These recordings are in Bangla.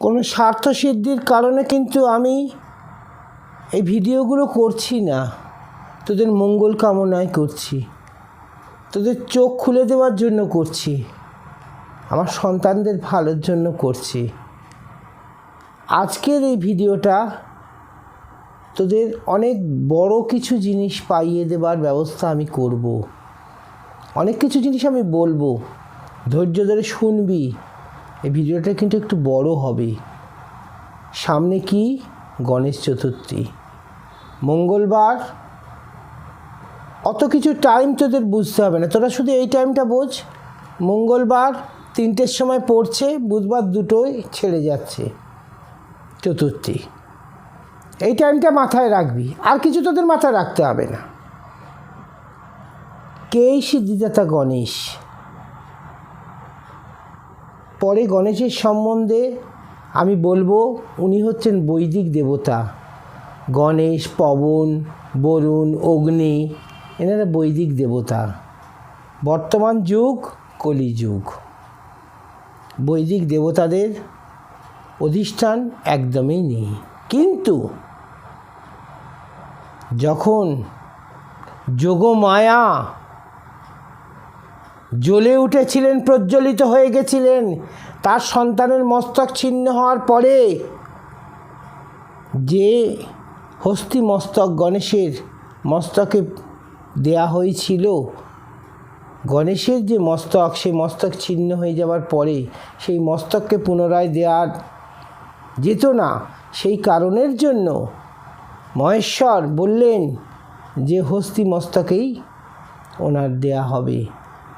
কোনো স্বার্থসিদ্ধির কারণে কিন্তু আমি এই ভিডিওগুলো করছি না, তোদের মঙ্গল কামনায় করছি, তোদের চোখ খুলে দেওয়ার জন্য করছি, আমার সন্তানদের ভালোর জন্য করছি। আজকের এই ভিডিওটা তোদের অনেক বড় কিছু জিনিস পাইয়ে দেবার ব্যবস্থা আমি করব। অনেক কিছু জিনিস আমি বলবো, ধৈর্য ধরে শুনবি। এই ভিডিওটা কিন্তু একটু বড় হবে। সামনে কি? গণেশ চতুর্থী, মঙ্গলবার। অত কিছু টাইম তোদের বুঝতে হবে না, তোরা শুধু এই টাইমটা বোঝ। মঙ্গলবার 3টের সময় পড়ছে, বুধবার 2টোয় ছেড়ে যাচ্ছে চতুর্থী। এই টাইমটা মাথায় রাখবি, আর কিছু তোদের মাথায় রাখতে হবে না। কেই সিদ্ধিদাতা গণেশ। পরে গণেশের সম্বন্ধে আমি বলবো, উনি হচ্ছেন বৈদিক দেবতা। গণেশ, পবন, বরুণ, অগ্নি, এনারা বৈদিক দেবতা। বর্তমান যুগ কলিযুগ। বৈদিক দেবতাদের অধিষ্ঠান একদমই নেই। কিন্তু যখন যোগমায়া জ্বলে উঠেছিলেন, প্রজ্বলিত হয়ে গেছিলেন, তার সন্তানের মস্তক ছিন্ন হওয়ার পরে যে হস্তি মস্তক গণেশের মস্তকে দেয়া হয়েছিল, গণেশের যে মস্তক, সেই মস্তক ছিন্ন হয়ে যাওয়ার পরে সেই মস্তককে পুনরায় দেওয়া যেত না। সেই কারণের জন্য মহেশ্বর বললেন যে হস্তি মস্তকেই ওনার দেয়া হবে।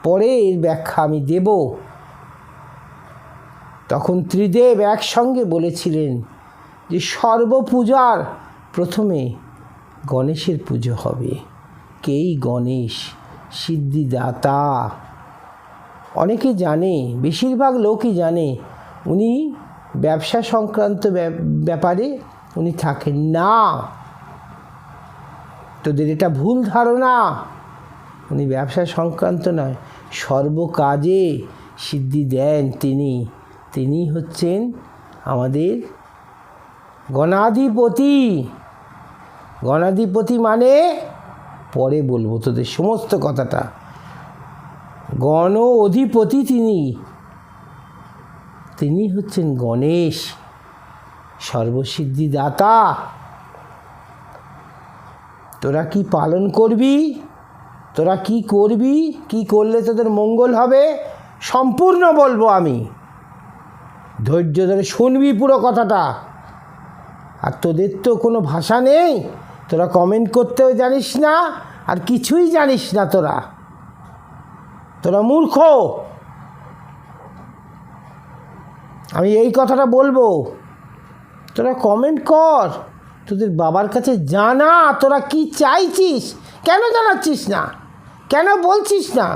পরে এর ব্যাখ্যা আমি দেব। তখন ত্রিদেব একসঙ্গে বলেছিলেন যে সর্বপূজার প্রথমে গণেশের পুজো হবে। কেই গণেশ? সিদ্ধিদাতা। অনেকে জানে, বেশিরভাগ লোকই জানে উনি ব্যবসা সংক্রান্ত ব্যাপারে উনি থাকেন না। তোদের এটা ভুল ধারণা। উনি ব্যবসা সংক্রান্ত নয়, সর্বকাজে সিদ্ধি দেন তিনি হচ্ছেন আমাদের গণাধিপতি। গণাধিপতি মানে পরে বলবো তোদের সমস্ত কথাটা। গণ অধিপতি তিনি হচ্ছেন গণেশ, সর্বসিদ্ধিদাতা। তোরা কি পালন করবি? তোরা কি করবি? কি করলে তোদের মঙ্গল হবে? সম্পূর্ণ বলবো আমি। ধৈর্য ধরে শুনবি পুরো কথাটা। আর তোদের তো কোনো ভাষা নেই, তোরা কমেন্ট করতেও জানিস না, আর কিছুই জানিস না। তোরা মূর্খ। আমি এই কথাটা বলবো, তোরা কমেন্ট কর, তোদের বাবার কাছে জানা তোরা কি চাইছিস। কেন জানাচ্ছিস না? কেন বলছিস না?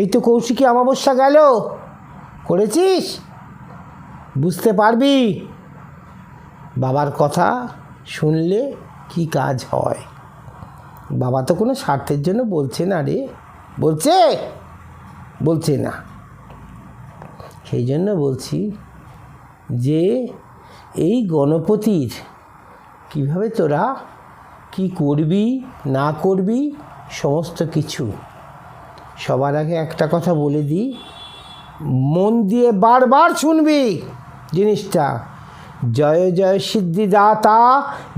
এই তো কৌশিকী অমাবস্যা গেল, করেছিস? বুঝতে পারবি বাবার কথা শুনলে কি কাজ হয়। বাবা তো কোনো স্বার্থের জন্য বলছে না রে। বলছে না। সেই জন্য বলছি যে এই গণপতির কিভাবে তোরা কি করবি না করবি সমস্ত কিছু। সবার আগে একটা কথা বলে দিই, মন দিয়ে বারবার শুনবি জিনিসটা। জয় জয় সিদ্ধিদাতা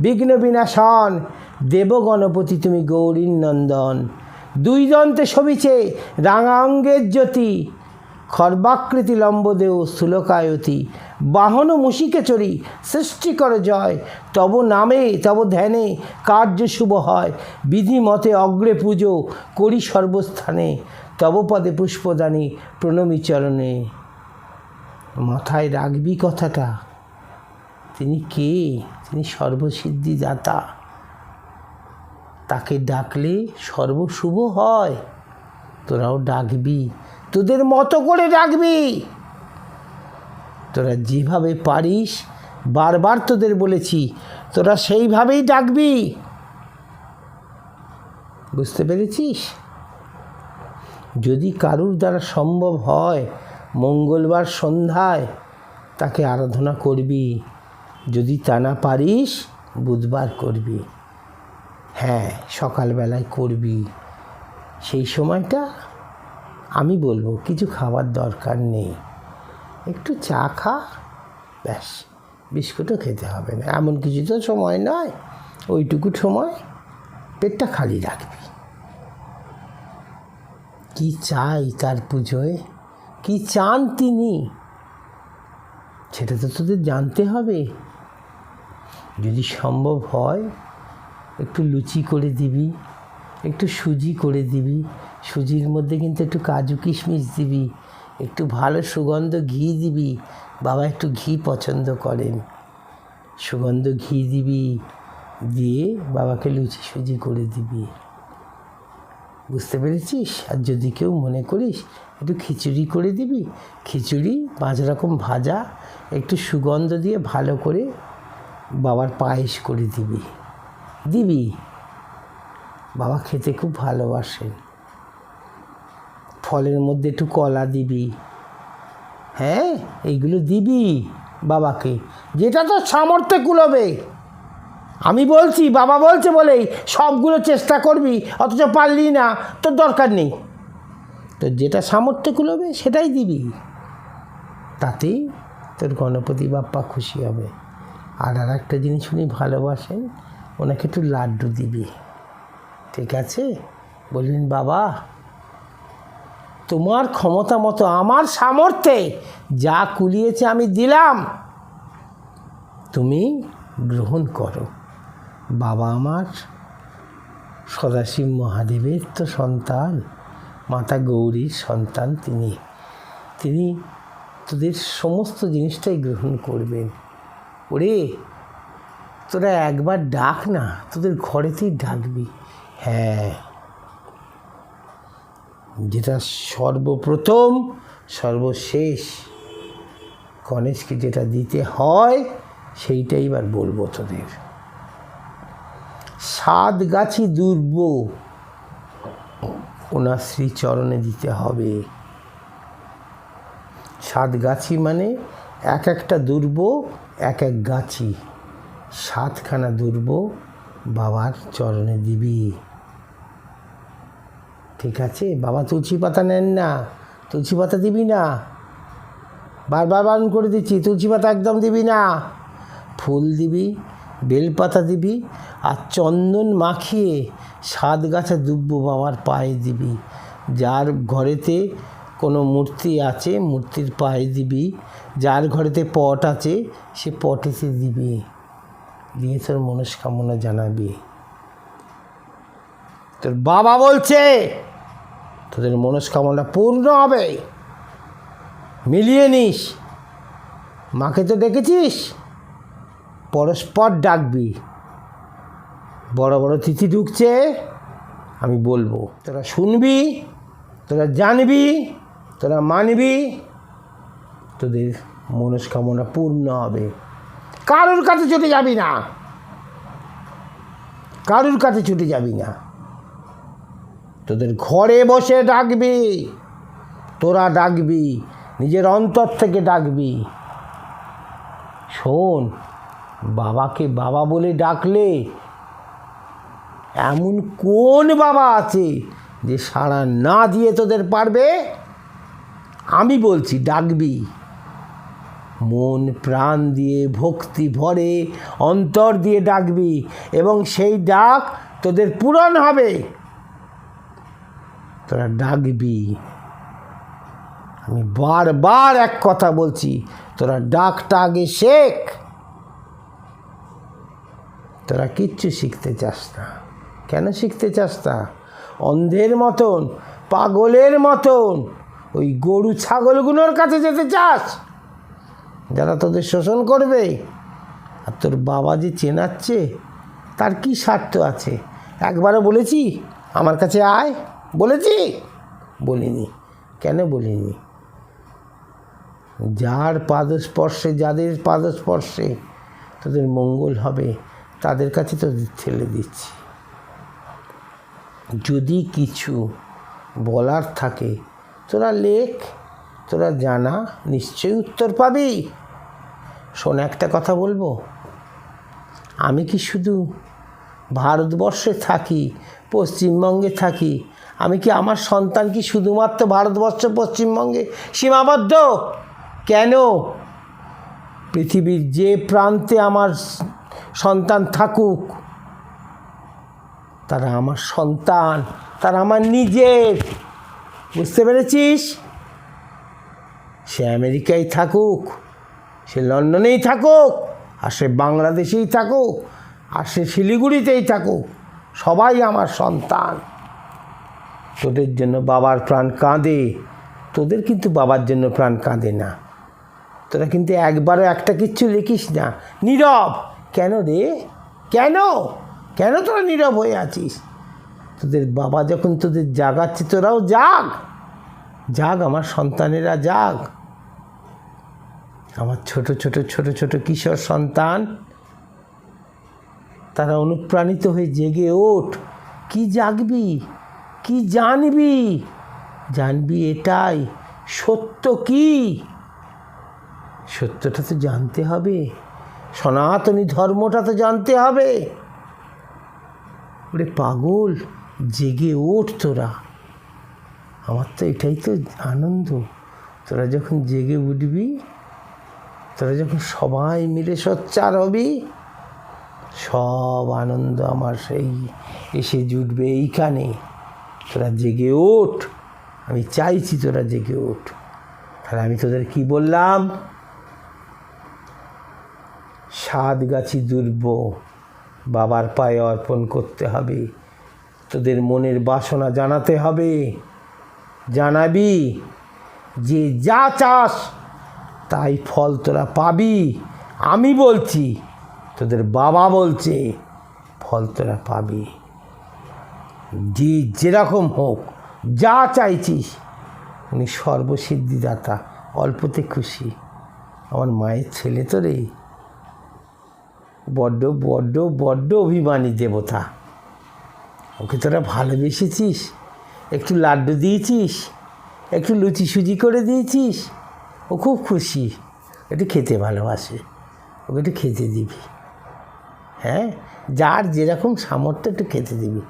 বিঘ্ন বিনাশন, দেব গণপতি তুমি গৌরীর নন্দন। 2 দন্তে শোভিছে রাঙা অঙ্গের জ্যোতি, খর্বাকৃতি লম্বদেও স্থূলকায়তি। বাহন মুশিকে চড়ি সৃষ্টি করে জয়, তব নামে তব ধ্যানে কার্য শুভ হয়। বিধি মতে অগ্রে পুজো করি সর্বস্থানে, তব পদে পুষ্পদানি প্রণমী চরণে। মাথায় রাখবি কথাটা। তিনি কে? তিনি সর্বসিদ্ধিদাতা। তাকে ডাকলে সর্বশুভ হয়। তোরাও ডাকবি, তোদের মতো করে ডাকবি। তোরা যেভাবে পারিস, বারবার তোদের বলেছি, তোরা সেইভাবেই ডাকবি। বুঝতে পেরেছিস? যদি কারুর দ্বারা সম্ভব হয় মঙ্গলবার সন্ধ্যায় তাকে আরাধনা করবি। যদি তা না পারিস বুধবার করবি, হ্যাঁ সকালবেলায় করবি। সেই সময়টা আমি বলবো কিছু খাবার দরকার নেই, একটু চা খা, ব্যাস, বিস্কুটও খেতে হবে না, এমন কিছু তো সময় নয়, ওইটুকু সময় পেটটা খালি রাখবি। কি চাই তার পুজোয়, কি চান তিনি, সেটা তো তোদের জানতে হবে। যদি সম্ভব হয় একটু লুচি করে দিবি, একটু সুজি করে দিবি, সুজির মধ্যে কিন্তু একটু কাজু কিশমিশ দিবি, একটু ভালো সুগন্ধ ঘি দিবি, বাবা একটু ঘি পছন্দ করেন, সুগন্ধ ঘি দিবি, দিয়ে বাবাকে লুচি সুজি করে দিবি। বুঝতে পেরেছিস? আর যদি কেউ মনে করিস একটু খিচুড়ি করে দিবি, খিচুড়ি 5 রকম ভাজা, একটু সুগন্ধ দিয়ে ভালো করে বাবার পায়েস করে দিবি, বাবা খেতে খুব ভালোবাসেন। ফলের মধ্যে একটু কলা দিবি, হ্যাঁ এইগুলো দিবি বাবাকে, যেটা তোর সামর্থ্যে কুলোবে। আমি বলছি, বাবা বলছে বলেই সবগুলো চেষ্টা করবি, অথচ পারলি না, তোর দরকার নেই। তোর যেটা সামর্থ্যে কুলোবে সেটাই দিবি, তাতেই তোর গণপতি বাপ্পা খুশি হবে। আর একটা জিনিস উনি ভালোবাসেন, ওনাকে একটু লাড্ডু দিবি, ঠিক আছে? বললেন বাবা তোমার ক্ষমতা মতো আমার সামর্থ্যে যা কুলিয়েছে আমি দিলাম, তুমি গ্রহণ করো। বাবা আমার সদাশিব মহাদেবের তো সন্তান, মাতা গৌরীর সন্তান তিনি তোদের সমস্ত জিনিসটাই গ্রহণ করবেন। ওরে তোরা একবার ডাক না, তোদের ঘরেতেই ডাকবি। হ্যাঁ, যেটা সর্বপ্রথম সর্বশেষ গণেশকে যেটা দিতে হয় সেইটাই এবার বলবো তোদের। 7 গাছি দুর্ব ওনার শ্রীচরণে দিতে হবে। 7 গাছি মানে এক একটা দুর্ব এক গাছি, 7খানা দুর্ব বাবার চরণে দিবি, ঠিক আছে? বাবা তুলসী পাতা নেন না, তুলসী পাতা দিবি না, বারবার বারণ করে দিচ্ছি, তুলসী পাতা একদম দিবি না। ফুল দিবি, বেলপাতা দিবি, আর চন্দন মাখিয়ে 7 গাছা দুব্ব বাবার পায়ে দিবি। যার ঘরেতে কোনো মূর্তি আছে মূর্তির পায়ে দিবি, যার ঘরেতে পট আছে সে পটেতে দিবি, দিয়ে তোর মনস্কামনা জানাবি। তোর বাবা বলছে তোদের মনস্কামনা পূর্ণ হবে, মিলিয়ে নিস। মাকে তো ডেকেছিস, পরস্পর ডাকবি। বড় বড় তিথি ঢুকছে, আমি বলবো, তোরা শুনবি, তোরা জানবি, তোরা মানবি, তোদের মনস্কামনা পূর্ণ হবে। কারুর কাছে ছুটে যাবি না, কারুর কাছে ছুটে যাবি না, তোদের ঘরে বসে ডাকবি, তোরা ডাকবি, নিজের অন্তর থেকে ডাকবি। শোন, বাবাকে বাবা বলে ডাকলে এমন কোন বাবা আছে যে সাড়া না দিয়ে তোদের পারবে? আমি বলছি ডাকবি, মন প্রাণ দিয়ে ভক্তি ভরে অন্তর দিয়ে ডাকবি, এবং সেই ডাক তোদের পূরণ হবে। তোরা ডাকবি। আমি বারবার এক কথা বলছি, তোরা ডাকটা আগে শেখ। তোরা কিচ্ছু শিখতে চাস না। কেন শিখতে চাস না? অন্ধের মতন, পাগলের মতন ওই গরু ছাগলগুলোর কাছে যেতে চাস, যারা তোদের শোষণ করবে। আর তোর বাবা যে চেনাচ্ছে, তার কি স্বার্থ আছে? একবারও বলেছি আমার কাছে আয়? বলেছি? বলিনি। কেন বলিনি? যার পাদস্পর্শে, যাদের পাদস্পর্শে তোদের মঙ্গল হবে, তাদের কাছে তোদের ঠেলে দিচ্ছি। যদি কিছু বলার থাকে তোরা লেখ, তোরা জানা, নিশ্চয়ই উত্তর পাবি। শোন, একটা কথা বলবো, আমি কি শুধু ভারতবর্ষে থাকি, পশ্চিমবঙ্গে থাকি? আমি কি, আমার সন্তান কি শুধুমাত্র ভারতবর্ষ পশ্চিমবঙ্গে সীমাবদ্ধ? কেন? পৃথিবীর যে প্রান্তে আমার সন্তান থাকুক, তারা আমার সন্তান, তারা আমার নিজের। বুঝতে পেরেছিস? সে আমেরিকায় থাকুক, সে লন্ডনেই থাকুক, আর সে বাংলাদেশেই থাকুক, আর সে শিলিগুড়িতেই থাকুক, সবাই আমার সন্তান। তোদের জন্য বাবার প্রাণ কাঁদে, তোদের কিন্তু বাবার জন্য প্রাণ কাঁদে না। তোরা কিন্তু একবারও একটা কিচ্ছু লিখিস না, নীরব। কেন রে? কেন কেন তোরা নীরব হয়ে আছিস? তোদের বাবা যখন তোদের জাগাচ্ছে, তোরাও জাগ, জাগ, আমার সন্তানেরা জাগ। আমার ছোট ছোট ছোট ছোট কিশোর সন্তান, তারা অনুপ্রাণিত হয়ে জেগে ওঠ। কি জাগবি? কি জানবি? জানবি এটাই, সত্য কি? সত্যটা তো জানতে হবে, সনাতনী ধর্মটা তো জানতে হবে। ওরে পাগল, জেগে ওঠ তোরা। আমার তো এটাই তো আনন্দ। তোরা যখন জেগে উঠবি, তোরা যখন সবাই মিলে সোচ্চার হবি, সব আনন্দ আমার সেই এসে জুটবে এইখানে। তোরা জেগে ওঠ, আমি চাইছি তোরা জেগে ওঠ। তাহলে আমি তোদের কি বললাম? 7 গাছি দুর্ব বাবার পায়ে অর্পণ করতে হবে। তোদের মনের বাসনা জানাতে হবে, জানাবি যে যা চাস তাই ফল তোরা পাবি। আমি বলছি, তোদের বাবা বলছে, ফল তোরা পাবি। যে যেরকম হোক, যা চাইছিস, উনি সর্বসিদ্ধিদাতা, অল্পতে খুশি। আমার মায়ের ছেলে তো রে, বড্ড বড্ড বড্ড অভিমানী দেবতা। ওকে তোরা ভালোবেসেছিস, একটু লাড্ডু দিয়েছিস, একটু লুচি সুজি করে দিয়েছিস, ও খুব খুশি। একটু খেতে ভালোবাসে, ওকে একটু খেতে দিবি। হ্যাঁ, যার যেরকম সামর্থ্য একটু খেতে দিবি।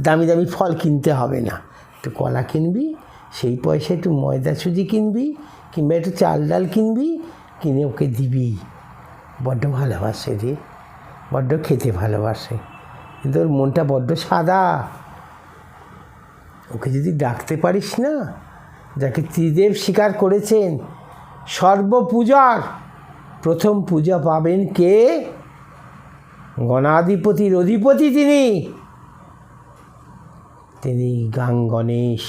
দামি দামি ফল কিনতে হবে না, একটু কলা কিনবি, সেই পয়সা একটু ময়দা সুজি কিনবি, কিংবা একটু চাল ডাল কিনবি, কিনে ওকে দিবি। বড্ড ভালোবাসে রে, বড্ড খেতে ভালোবাসে, কিন্তু ওর মনটা বড্ড সাদা। ওকে যদি ডাকতে পারিস না, যাকে ত্রিদেব স্বীকার করেছেন, সর্বপূজার প্রথম পূজা পাবেন কে? গণাধিপতির অধিপতি তিনি গাং গণেশ।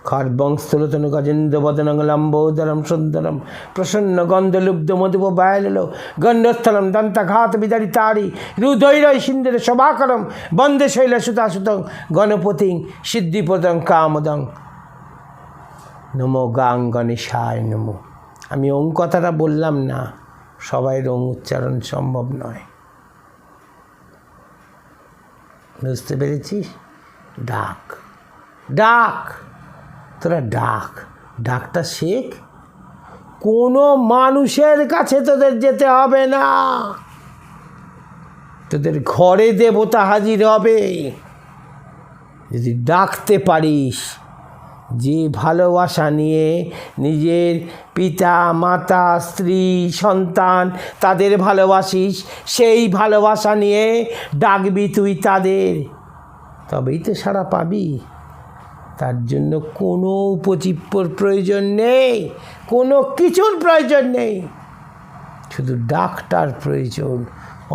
খর্বং স্থূলতনু গজেন্দ্র বদনং লম্বোদরম সুন্দরম প্রসন্ন গন্ধলুব্ধ মধুপ বায়ল গন্ধস্থলম দন্তঘাত বিদারিতারি রুদৈরয় সিন্ধুর শোভাকরম বন্দে শৈল সুতাসুতং গণপতিং সিদ্ধিপদং কামদং নমো গাং গণেশায় নমো। আমি ওং কথাটা বললাম না, সবাই ওং উচ্চারণ সম্ভব নয়। বুঝতে পেরেছিস? ডাক, ডাক, তোরা ডাক, ডাকটা শেখ। কোনো মানুষের কাছে তোদের যেতে হবে না, তোদের ঘরে দেবতা হাজির হবে যদি ডাকতে পারিস। যে ভালোবাসা নিয়ে নিজের পিতা মাতা স্ত্রী সন্তান তাদের ভালোবাসিস, সেই ভালোবাসা নিয়ে ডাকবি তুই তাদের, তবেই তো সাড়া পাবি। তার জন্য কোনো উপজীব্যর প্রয়োজন নেই, কোনো কিছুর প্রয়োজন নেই, শুধু ডাকটার প্রয়োজন।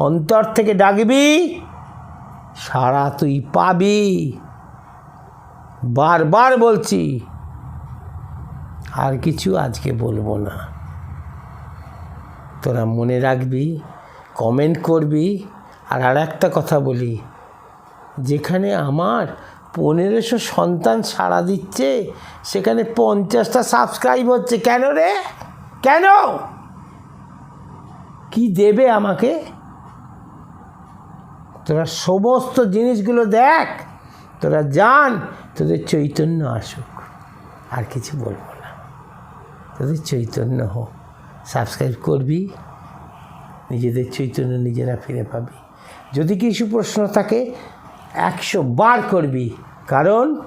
অন্তর থেকে ডাকবি, সাড়া তুই পাবি। বারবার বলছি, আর কিছু আজকে বলবো না। তোরা মনে রাখবি, কমেন্ট করবি। আর একটা কথা বলি, যেখানে আমার 1500 সন্তান সাড়া দিচ্ছে, সেখানে 50টা সাবস্ক্রাইব হচ্ছে। কেন রে? কেন? কি দেবে আমাকে? তোরা সমস্ত জিনিসগুলো দেখ, তোরা জান, তোদের চৈতন্য আসুক। আর কিছু বলবো না, তোদের চৈতন্য হোক। সাবস্ক্রাইব করবি, নিজেদের চৈতন্য নিজেরা ফিরে পাবি। যদি কিছু প্রশ্ন থাকে 100 বার করবি, কারণ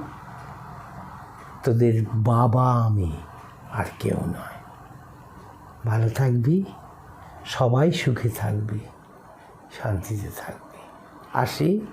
তোদের বাবা আমি, আর কেউ নয়। ভালো থাকবি, সবাই সুখে থাকবি, শান্তিতে থাকবি। আসি।